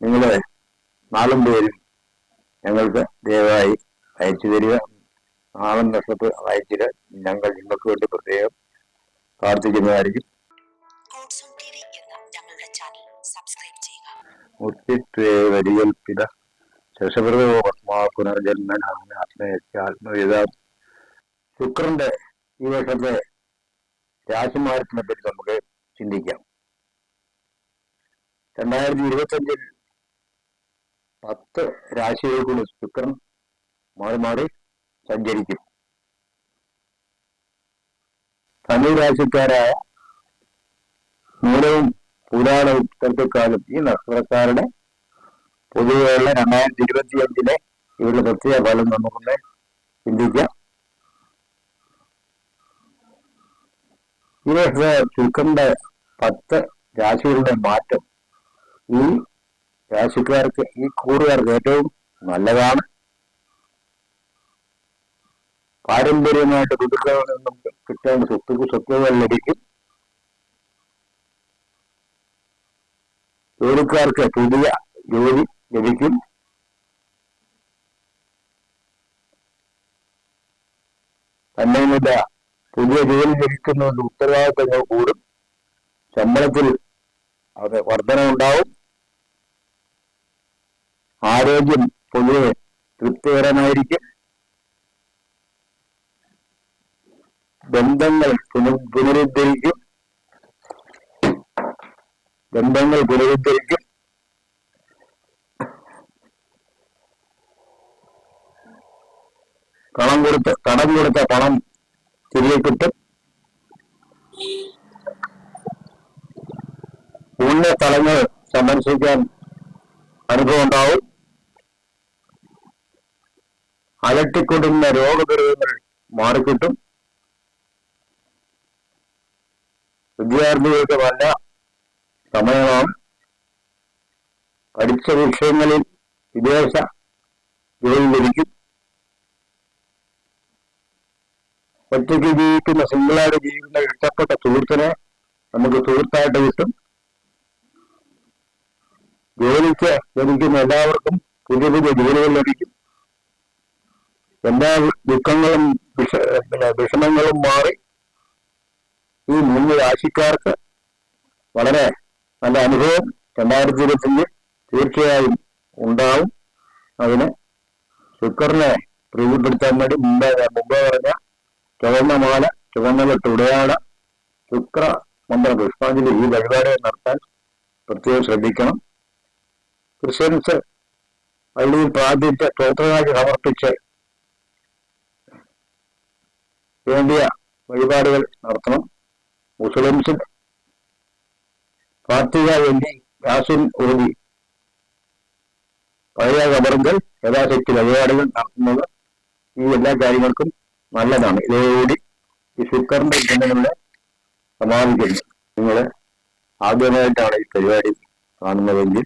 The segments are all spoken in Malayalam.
നിങ്ങളെ നാലും പേരും ഞങ്ങൾക്ക് ദയവായി അയച്ചു തരിക. നാളെ നഷ്ടത്ത് അയച്ചിട്ട് ഞങ്ങൾ നിങ്ങൾക്ക് വേണ്ടി പ്രത്യേകം പ്രാർത്ഥിക്കുന്നതായിരിക്കും. വരികൽപ്പിത ശശപ്രദോ പുനർജന്മനാത്മ ശുക്രന്റെ ഈ വർഷത്തെ രാശിമാറ്റത്തിനെ പറ്റി നമുക്ക് ചിന്തിക്കാം. 2025 10 രാശികൾക്കുള്ള ശുക്രൻ മാറി മാറി സഞ്ചരിക്കും. ധനു രാശിക്കാരായ മൂലവും പുരാണവും ഉത്തരക്കാലം ഈ നക്ഷത്രക്കാരുടെ പൊതുവെയുള്ള 2025 ഇവരുടെ പ്രത്യേക ഫലം നമുക്കൊന്ന് ചിന്തിക്കാം. ഈ വർഷത്തെ ശുക്രന്റെ 10 രാശികളുടെ മാറ്റം ഈ രാശിക്കാർക്ക്, ഈ കൂറുകാർക്ക് ഏറ്റവും നല്ലതാണ്. പാരമ്പര്യമായിട്ട് പിതൃക്കളിൽ നിന്നും കിട്ടേണ്ട സ്വത്തുകൾ ലഭിക്കും. ജോലിക്കാർക്ക് പുതിയ ജോലി ലഭിക്കും. തന്നെയുമില്ല, പുതിയ ജോലി ലഭിക്കുന്നതിന്റെ ഉത്തരവാദിത്തങ്ങൾ കൂടും. ശമ്പളത്തിൽ അത് വർധനമുണ്ടാവും. ആരോഗ്യം പൊതുവെ തൃപ്തികരമായിരിക്കും. ബന്ധങ്ങൾ പുനരുദ്ധരിക്കും. കടം കൊടുത്ത പണം തിരികെ കിട്ടും. പുണ്യ സ്ഥലങ്ങൾ സന്ദർശിക്കാൻ അനുഭവം ഉണ്ടാവും. അലട്ടിക്കൊടുന്ന രോഗദുരിതങ്ങൾ മാറിക്കിട്ടും. വിദ്യാർത്ഥികൾക്ക് നല്ല സമയമാണ്. പഠിച്ച വിഷയങ്ങളിൽ വിദേശ ജോലി ലഭിക്കും. ഒറ്റയ്ക്ക് ജീവിക്കുന്ന, സിംഗിളായിട്ട് ജീവിക്കുന്ന ഇഷ്ടപ്പെട്ട സുഹൃത്തിനെ നമുക്ക് സുഹൃത്തായിട്ട് കിട്ടും. ജോലിക്ക് ലഭിക്കുന്ന എല്ലാവർക്കും പുതിയ പുതിയ ജോലികൾ ലഭിക്കും. എല്ലാ ദുഃഖങ്ങളും വിഷമങ്ങളും മാറി ഈ 3 രാശിക്കാർക്ക് വളരെ നല്ല അനുഭവം 2025 തീർച്ചയായും ഉണ്ടാവും. അതിന് ശുക്രനെ പ്രീതിപ്പെടുത്താൻ വേണ്ടി മുമ്പ് പറഞ്ഞ ചുവന്ന മാല, ചുവന്ന വെട്ട് ഉടയാട, ശുക്ര മന്ത്ര പുഷ്പാഞ്ജലി ഈ പരിപാടി നടത്താൻ പ്രത്യേകം ശ്രദ്ധിക്കണം. ക്രിസ്ത്യൻസ് പള്ളിയിൽ പ്രാർത്ഥിച്ച് സ്തോത്രകാഴ്ച സമർപ്പിച്ച് വേണ്ടിയ വഴിപാടുകൾ നടത്തണം. മുസ്ലിംസ് പ്രാർത്ഥിക വേണ്ടി യാസിൻ ഓതി പഴയ ഖബറുകൾ യഥാശക്തി വഴിപാടുകൾ നടത്തുന്നത് ഈ എല്ലാ കാര്യങ്ങൾക്കും നല്ലതാണ്. ഇതോടുകൂടി ഈ ശുക്രന്റെ ചിന്തകളിലെ സമാപിക്കുന്നു. നിങ്ങൾ ആദ്യമായിട്ടാണ് ഈ പരിപാടി കാണുന്നതെങ്കിൽ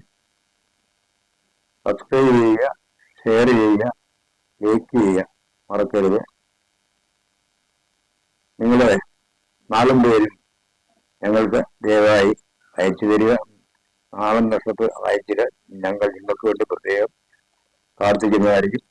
സബ്സ്ക്രൈബ് ചെയ്യുക, ഷെയർ ചെയ്യുക, ലൈക്ക് ചെയ്യുക മറക്കരുത്. നിങ്ങളെ 4 പേരും ഞങ്ങൾക്ക് ദയവായി അയച്ചു തരിക. നാളെ നഷ്ടത്ത് അയച്ചിട്ട് ഞങ്ങൾ നിങ്ങൾക്ക് വേണ്ടി പ്രത്യേകം പ്രാർത്ഥിക്കുന്നതായിരിക്കും.